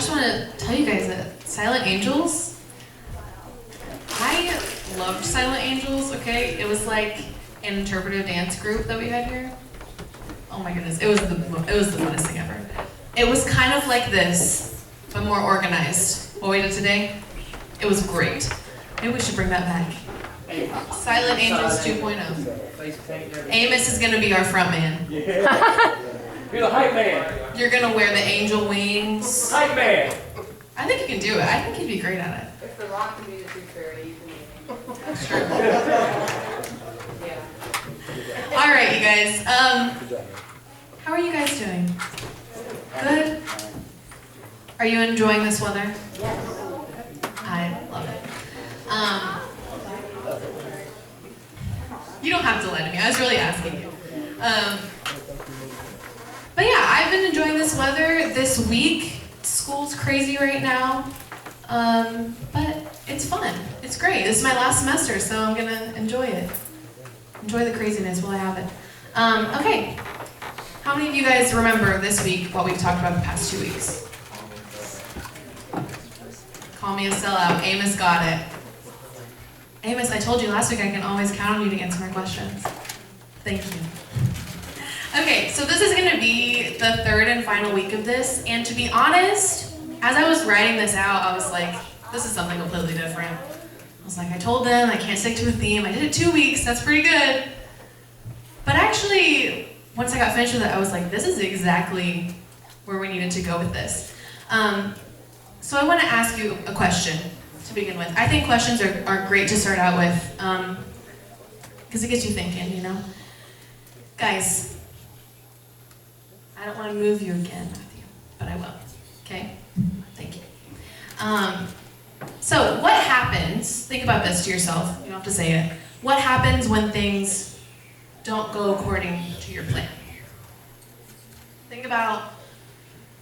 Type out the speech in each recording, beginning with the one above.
just want to tell you guys that Silent Angels, I loved Silent Angels, okay? It was like an interpretive dance group that we had here. Oh my goodness, it was the funnest thing ever. It was kind of like this, but more organized. What we did today, it was great. Maybe we should bring that back. Silent Angels 2.0. Amos is going to be our front man. Yeah. You're the hype man. You're going to wear the angel wings. Hype man. I think you can do it. I think you'd be great at it. If the rock can be the tooth fairy, you can be me. That's true. Yeah. All right, you guys. How are you guys doing? Good? Are you enjoying this weather? Yes. I love it. You don't have to lie to me. I was really asking you. But yeah, I've been enjoying this weather this week. School's crazy right now. But it's fun. It's great. This is my last semester, so I'm going to enjoy it. Enjoy the craziness while I have it. Okay. How many of you guys remember this week what we've talked about the past 2 weeks? Call me a sellout. Amos got it. Amos, I told you last week I can always count on you to answer my questions. Thank you. Okay, so this is going to be the third and final week of this, and to be honest, as I was writing this out, I was like, this is something completely different. I was like, I told them I can't stick to a theme. I did it 2 weeks, that's pretty good. But actually, once I got finished with it, I was like, this is exactly where we needed to go with this. So I want to ask you a question to begin with. I think questions are great to start out with, because it gets you thinking, you know? Guys, I don't want to move you again, Matthew, but I will, okay? Thank you. So what happens, think about this to yourself, you don't have to say it. What happens when things don't go according to your plan? Think about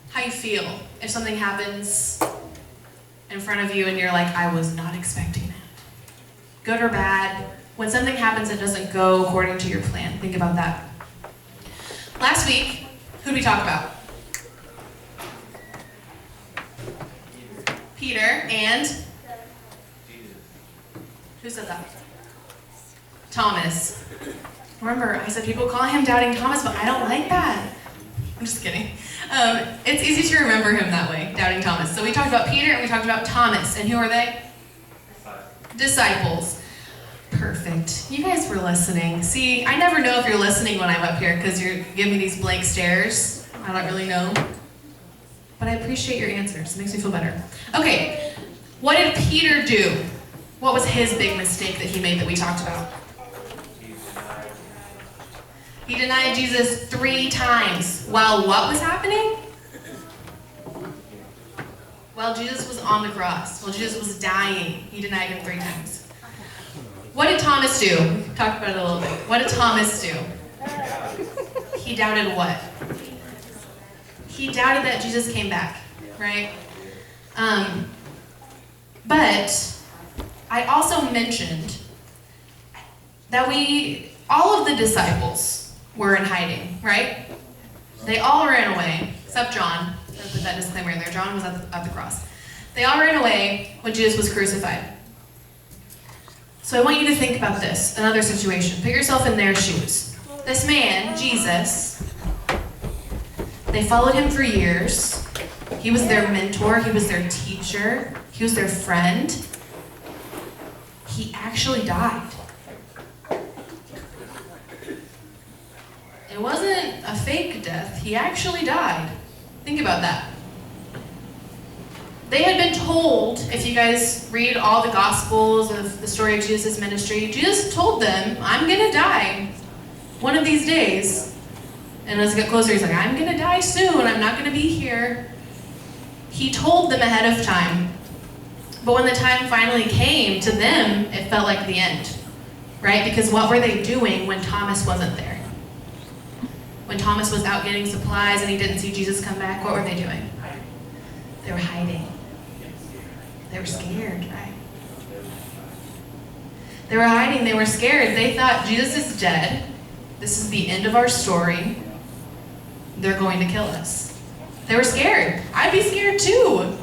how you feel if something happens in front of you and you're like, I was not expecting that. Good or bad, when something happens that doesn't go according to your plan, think about that. Last week, who did we talk about? Peter and? Who said that? Thomas. Remember, I said people call him Doubting Thomas, but I don't like that. I'm just kidding. It's easy to remember him that way, Doubting Thomas. So we talked about Peter and we talked about Thomas. And who are they? Disciples. Perfect. You guys were listening. See, I never know if you're listening when I'm up here because you're giving me these blank stares. I don't really know. But I appreciate your answers. It makes me feel better. Okay, what did Peter do? What was his big mistake that he made that we talked about? He denied Jesus 3 times. While what was happening? While Jesus was on the cross. While Jesus was dying, he denied him 3 times. What did Thomas do? We talked about it a little bit. What did Thomas do? He doubted what? He doubted that Jesus came back, right? But I also mentioned that all of the disciples were in hiding, right? They all ran away, except John. Put that disclaimer in there. John was at the cross. They all ran away when Jesus was crucified. So I want you to think about this, another situation. Put yourself in their shoes. This man, Jesus, they followed him for years. He was their mentor. He was their teacher. He was their friend. He actually died. It wasn't a fake death. He actually died. Think about that. They had been told, if you guys read all the Gospels of the story of Jesus' ministry, Jesus told them, I'm going to die one of these days. And as it got closer, he's like, I'm going to die soon. I'm not going to be here. He told them ahead of time. But when the time finally came to them, it felt like the end, right? Because what were they doing when Thomas wasn't there? When Thomas was out getting supplies and he didn't see Jesus come back, what were they doing? They were hiding. They were scared, right? They were hiding, they were scared. They thought, Jesus is dead. This is the end of our story. They're going to kill us. They were scared. I'd be scared too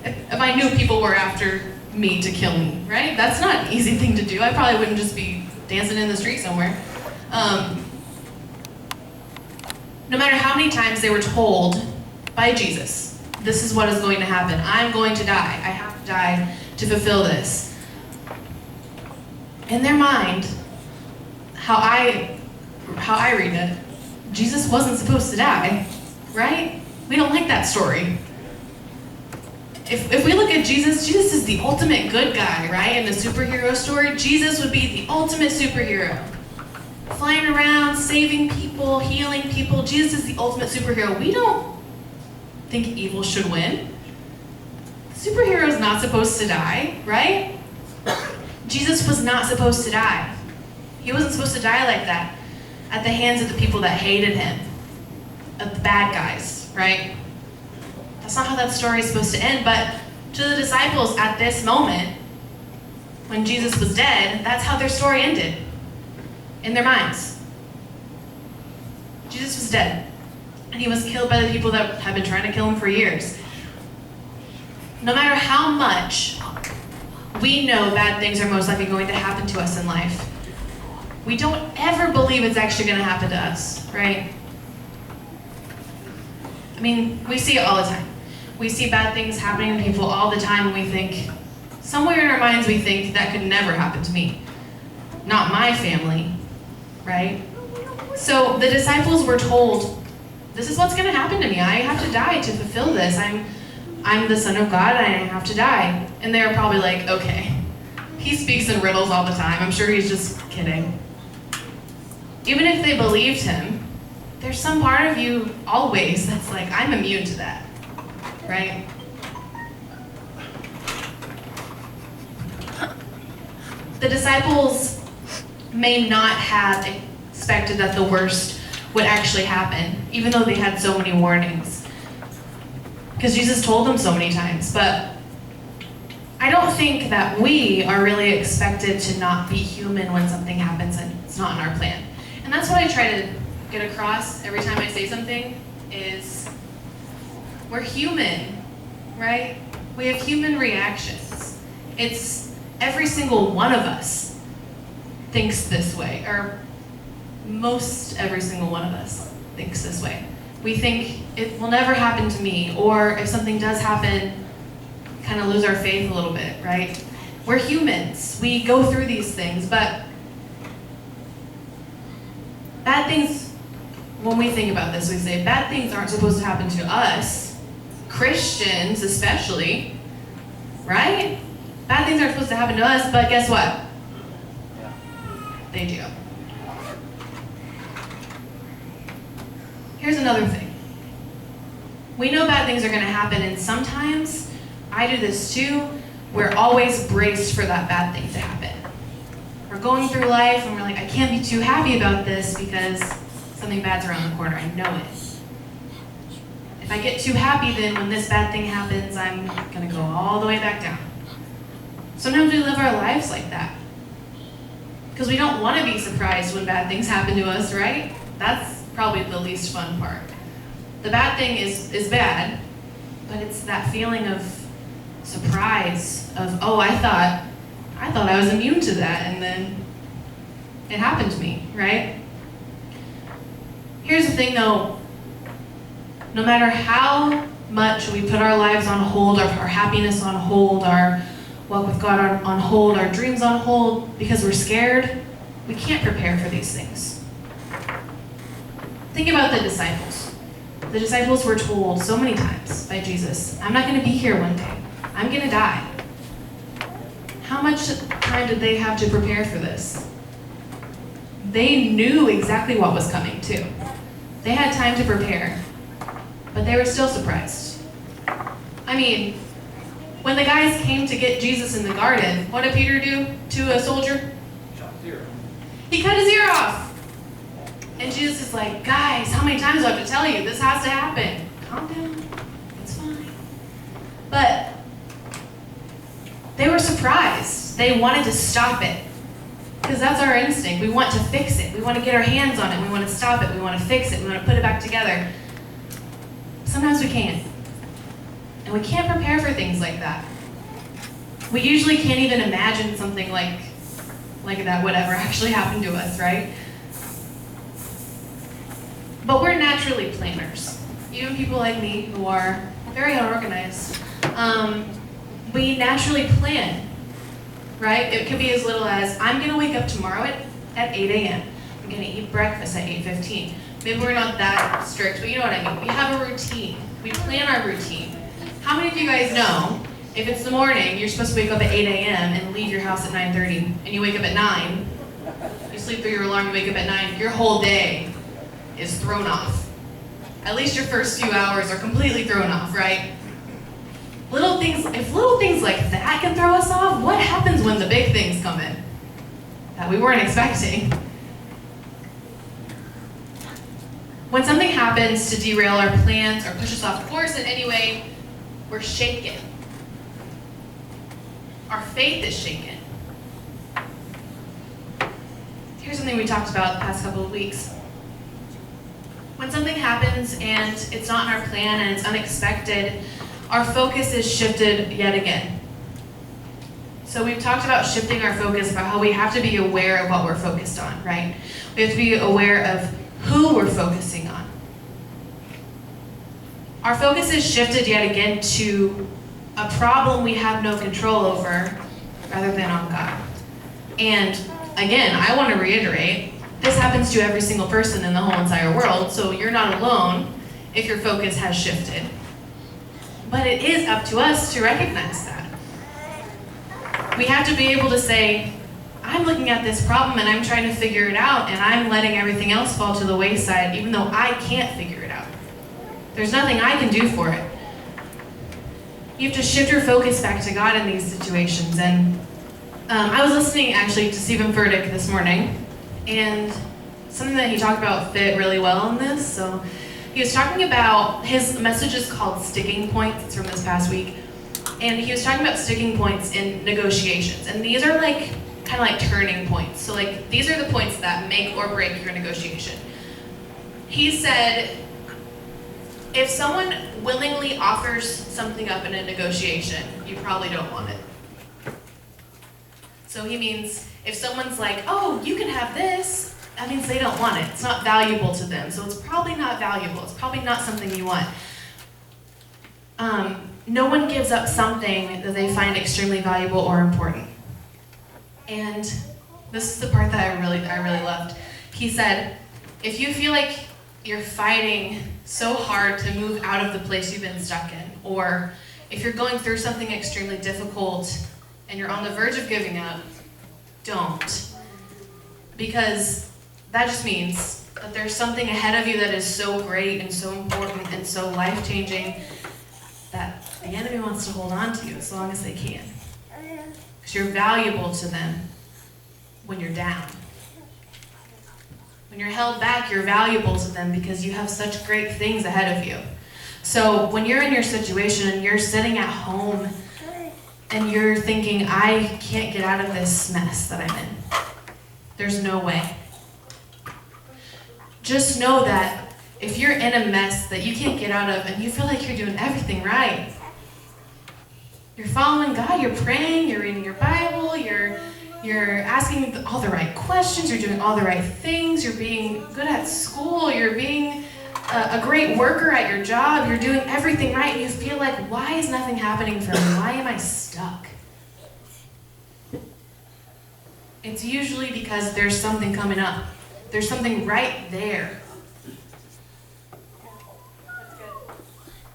if I knew people were after me to kill me, right? That's not an easy thing to do. I probably wouldn't just be dancing in the street somewhere. No matter how many times they were told by Jesus, this is what is going to happen. I'm going to die. I have to die to fulfill this. In their mind, how I read it, Jesus wasn't supposed to die, right? We don't like that story. If we look at Jesus, Jesus is the ultimate good guy, right? In the superhero story, Jesus would be the ultimate superhero. Flying around, saving people, healing people. Jesus is the ultimate superhero. We don't think evil should win. The superhero is not supposed to die, right? Jesus was not supposed to die. He wasn't supposed to die like that at the hands of the people that hated him, of the bad guys, right? That's not how that story is supposed to end, but to the disciples at this moment, when Jesus was dead, that's how their story ended, in their minds. Jesus was dead, and he was killed by the people that have been trying to kill him for years. No matter how much we know bad things are most likely going to happen to us in life, we don't ever believe it's actually going to happen to us, right? I mean, we see it all the time. We see bad things happening to people all the time, and we think, somewhere in our minds we think that could never happen to me. Not my family, right? So the disciples were told, this is what's going to happen to me. I have to die to fulfill this. I'm the Son of God, and I have to die. And they were probably like, okay. He speaks in riddles all the time. I'm sure he's just kidding. Even if they believed him, there's some part of you always that's like, I'm immune to that, right? The disciples may not have expected that the worst would actually happen, even though they had so many warnings. Because Jesus told them so many times, but I don't think that we are really expected to not be human when something happens and it's not in our plan. And that's what I try to get across every time I say something, is we're human, right? We have human reactions. It's every single one of us thinks this way, or most every single one of us thinks this way. We think it will never happen to me, or if something does happen, kind of lose our faith a little bit, right? We're humans. We go through these things, but bad things, when we think about this, we say bad things aren't supposed to happen to us, Christians especially, right? Bad things aren't supposed to happen to us, but guess what? They do. Here's another thing. We know bad things are going to happen, and sometimes, I do this too, we're always braced for that bad thing to happen. We're going through life and we're like, I can't be too happy about this because something bad's around the corner. I know it. If I get too happy, then when this bad thing happens, I'm going to go all the way back down. Sometimes we live our lives like that because we don't want to be surprised when bad things happen to us, right? That's probably the least fun part. The bad thing is bad, but it's that feeling of surprise of, oh, I thought I was immune to that, and then it happened to me, right? Here's the thing though, no matter how much we put our lives on hold, our happiness on hold, our walk with God on hold, our dreams on hold, because we're scared, we can't prepare for these things. Think about the disciples. The disciples were told so many times by Jesus, I'm not going to be here one day. I'm going to die. How much time did they have to prepare for this? They knew exactly what was coming too. They had time to prepare, but they were still surprised. I mean, when the guys came to get Jesus in the garden, what did Peter do to a soldier? He cut his ear off. And Jesus is like, guys, how many times do I have to tell you? This has to happen. Calm down. It's fine. But they were surprised. They wanted to stop it. Because that's our instinct. We want to fix it. We want to get our hands on it. We want to stop it. We want to fix it. We want to put it back together. sometimes we can't. And we can't prepare for things like that. We usually can't even imagine something like that would ever actually happen to us, right? But we're naturally planners. Even people like me who are very unorganized, we naturally plan, right? It could be as little as, I'm gonna wake up tomorrow at 8 a.m. I'm gonna eat breakfast at 8:15. Maybe we're not that strict, but you know what I mean. We have a routine. We plan our routine. How many of you guys know, if it's the morning, you're supposed to wake up at 8 a.m. and leave your house at 9:30, and you wake up at 9, you sleep through your alarm, you wake up at 9, your whole day is thrown off. At least your first few hours are completely thrown off, right? If little things like that can throw us off, what happens when the big things come in that we weren't expecting? When something happens to derail our plans or push us off course in any way, we're shaken. Our faith is shaken. Here's something we talked about the past couple of weeks. When something happens and it's not in our plan and it's unexpected, our focus is shifted yet again. So we've talked about shifting our focus, about how we have to be aware of what we're focused on, right? We have to be aware of who we're focusing on. Our focus is shifted yet again to a problem we have no control over rather than on God. And again, I want to reiterate, this happens to every single person in the whole entire world, so you're not alone if your focus has shifted. But it is up to us to recognize that. We have to be able to say, I'm looking at this problem and I'm trying to figure it out, and I'm letting everything else fall to the wayside even though I can't figure it out. There's nothing I can do for it. You have to shift your focus back to God in these situations. And I was listening actually to Stephen Furtick this morning, and something that he talked about fit really well in this. So he was talking about, his message is called Sticking Points. It's from this past week. And he was talking about sticking points in negotiations. And these are like, kind of like turning points. So like, these are the points that make or break your negotiation. He said, if someone willingly offers something up in a negotiation, you probably don't want it. So he means, if someone's like, oh, you can have this, that means they don't want it. It's not valuable to them, so it's probably not valuable. It's probably not something you want. No one gives up something that they find extremely valuable or important. And this is the part that I really loved. He said, if you feel like you're fighting so hard to move out of the place you've been stuck in, or if you're going through something extremely difficult and you're on the verge of giving up, don't. Because that just means that there's something ahead of you that is so great and so important and so life-changing that the enemy wants to hold on to you as long as they can. Because you're valuable to them when you're down. When you're held back, you're valuable to them because you have such great things ahead of you. So when you're in your situation and you're sitting at home and you're thinking, I can't get out of this mess that I'm in, there's no way. Just know that if you're in a mess that you can't get out of and you feel like you're doing everything right, you're following God, you're praying, you're reading your Bible, you're asking all the right questions, you're doing all the right things, you're being good at school, you're being a great worker at your job, you're doing everything right, and you feel like, why is nothing happening for me? Why am I stuck? It's usually because there's something coming up. There's something right there.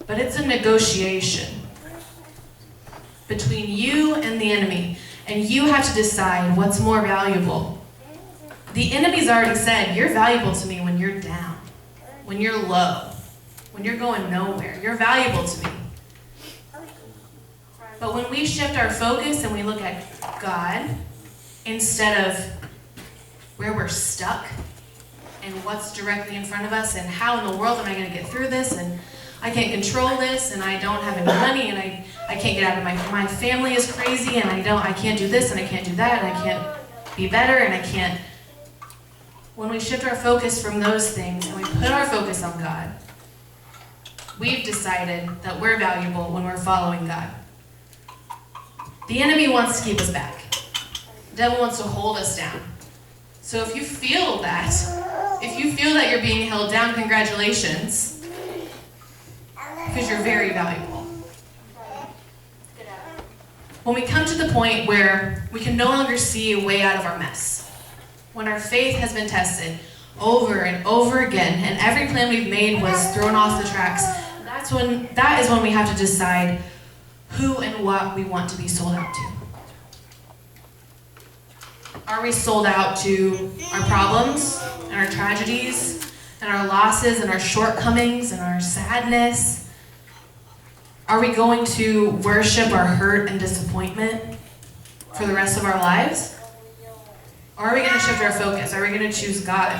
But it's a negotiation between you and the enemy, and you have to decide what's more valuable. The enemy's already said, you're valuable to me when you're down, when you're low, when you're going nowhere. You're valuable to me. But when we shift our focus and we look at God instead of where we're stuck and what's directly in front of us and how in the world am I going to get through this, and I can't control this, and I don't have any money, and I can't get out of my family is crazy, and I can't do this, and I can't do that, and I can't be better, and I can't. When we shift our focus from those things and we put our focus on God, we've decided that we're valuable when we're following God. The enemy wants to keep us back. The devil wants to hold us down. So if you feel that you're being held down, congratulations, because you're very valuable. When we come to the point where we can no longer see a way out of our mess, when our faith has been tested over and over again, and every plan we've made was thrown off the tracks, that is when we have to decide who and what we want to be sold out to. Are we sold out to our problems and our tragedies and our losses and our shortcomings and our sadness? Are we going to worship our hurt and disappointment for the rest of our lives? Or are we going to shift our focus? Are we going to choose God?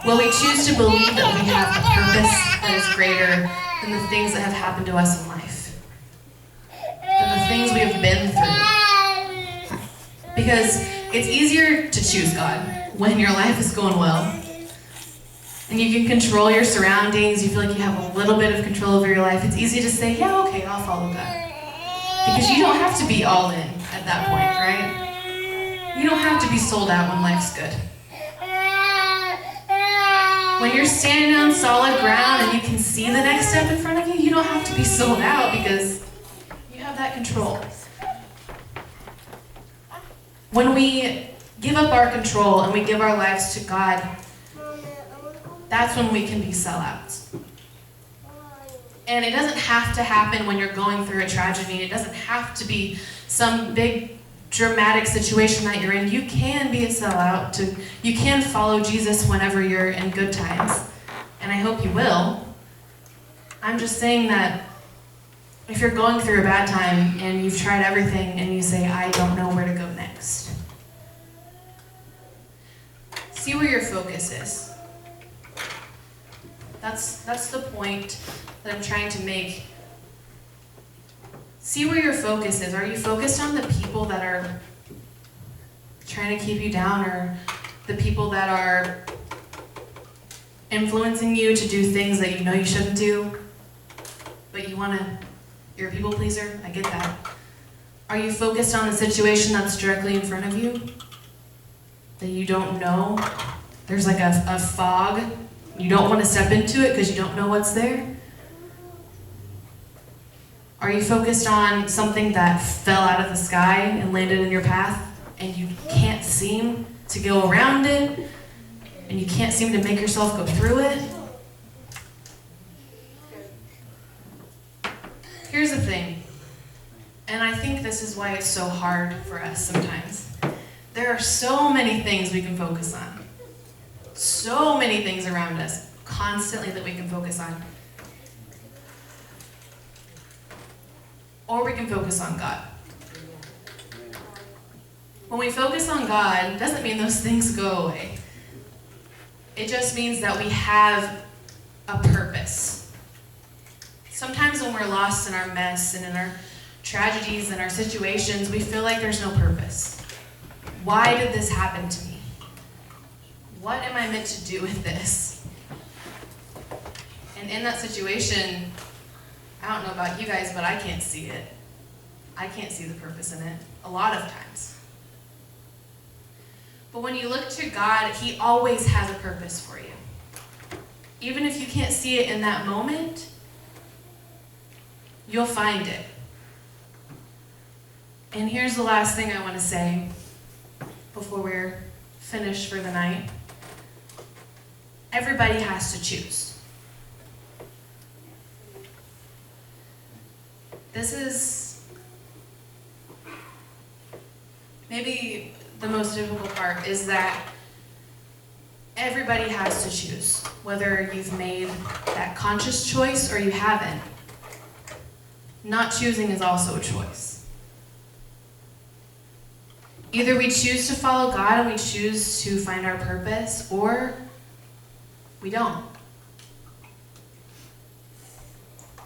Will we choose to believe that we have a purpose that is greater than the things that have happened to us in life? Than the things we have been through? Because it's easier to choose God when your life is going well. And you can control your surroundings. You feel like you have a little bit of control over your life. It's easy to say, yeah, okay, I'll follow God. Because you don't have to be all in at that point, right? You don't have to be sold out when life's good. When you're standing on solid ground and you can see the next step in front of you, you don't have to be sold out because you have that control. When we give up our control and we give our lives to God, that's when we can be sellouts. And it doesn't have to happen when you're going through a tragedy. It doesn't have to be some big dramatic situation that you're in. You can be a sellout. You can follow Jesus whenever you're in good times. And I hope you will. I'm just saying that if you're going through a bad time and you've tried everything and you say, I don't know where to go next, see where your focus is. That's the point that I'm trying to make. See where your focus is. Are you focused on the people that are trying to keep you down, or the people that are influencing you to do things that you know you shouldn't do, but you're a people pleaser? I get that. Are you focused on the situation that's directly in front of you that you don't know? There's like a fog. You don't want to step into it because you don't know what's there? Are you focused on something that fell out of the sky and landed in your path and you can't seem to go around it and you can't seem to make yourself go through it? Here's the thing, and I think this is why it's so hard for us sometimes. There are so many things we can focus on. So many things around us constantly that we can focus on. Or we can focus on God. When we focus on God, it doesn't mean those things go away. It just means that we have a purpose. Sometimes when we're lost in our mess and in our tragedies and our situations, we feel like there's no purpose. Why did this happen to me? What am I meant to do with this? And in that situation, I don't know about you guys, but I can't see it. I can't see the purpose in it a lot of times. But when you look to God, He always has a purpose for you. Even if you can't see it in that moment, you'll find it. And here's the last thing I want to say before we're finished for the night. Everybody has to choose. This is maybe the most difficult part, is that everybody has to choose, whether you've made that conscious choice or you haven't. Not choosing is also a choice. Either we choose to follow God and we choose to find our purpose, or we don't.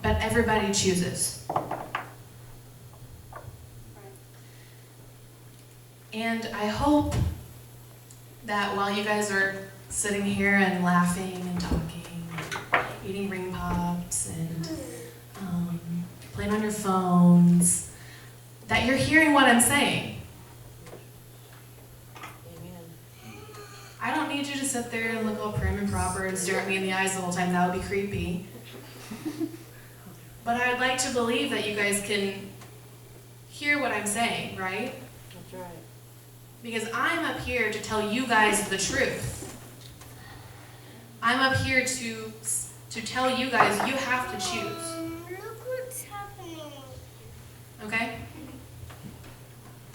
But everybody chooses. And I hope that while you guys are sitting here and laughing and talking, eating ring pops and playing on your phones, that you're hearing what I'm saying. I don't need you to sit there and look all prim and proper and stare at me in the eyes the whole time. That would be creepy. But I'd like to believe that you guys can hear what I'm saying, right? That's right. Because I'm up here to tell you guys the truth. I'm up here to tell you guys you have to choose. Look what's happening. Okay?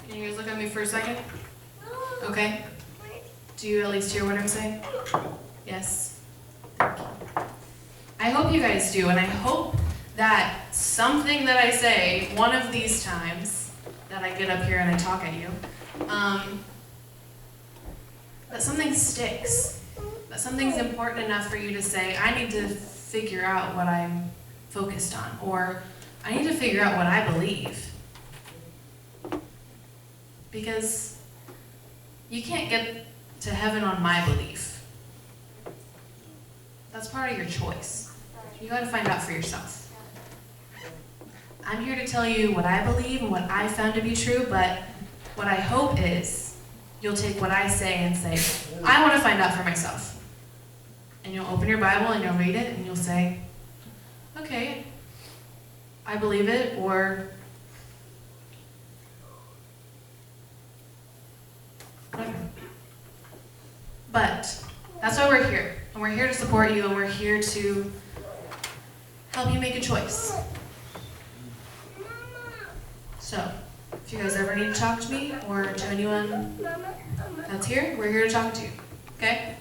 Can you guys look at me for a second? Okay? Do you at least hear what I'm saying? Yes? Thank you. I hope you guys do, and I hope that something that I say one of these times that I get up here and I talk at you, that something sticks. That something's important enough for you to say, I need to figure out what I'm focused on, or I need to figure out what I believe. Because you can't get to heaven on my belief. That's part of your choice. You gotta find out for yourself. I'm here to tell you what I believe and what I found to be true, but what I hope is you'll take what I say and say, I want to find out for myself. And you'll open your Bible and you'll read it and you'll say, okay, I believe it, or whatever. But that's why we're here. And we're here to support you, and we're here to help you make a choice. So, if you guys ever need to talk to me or to anyone that's here, we're here to talk to you. Okay?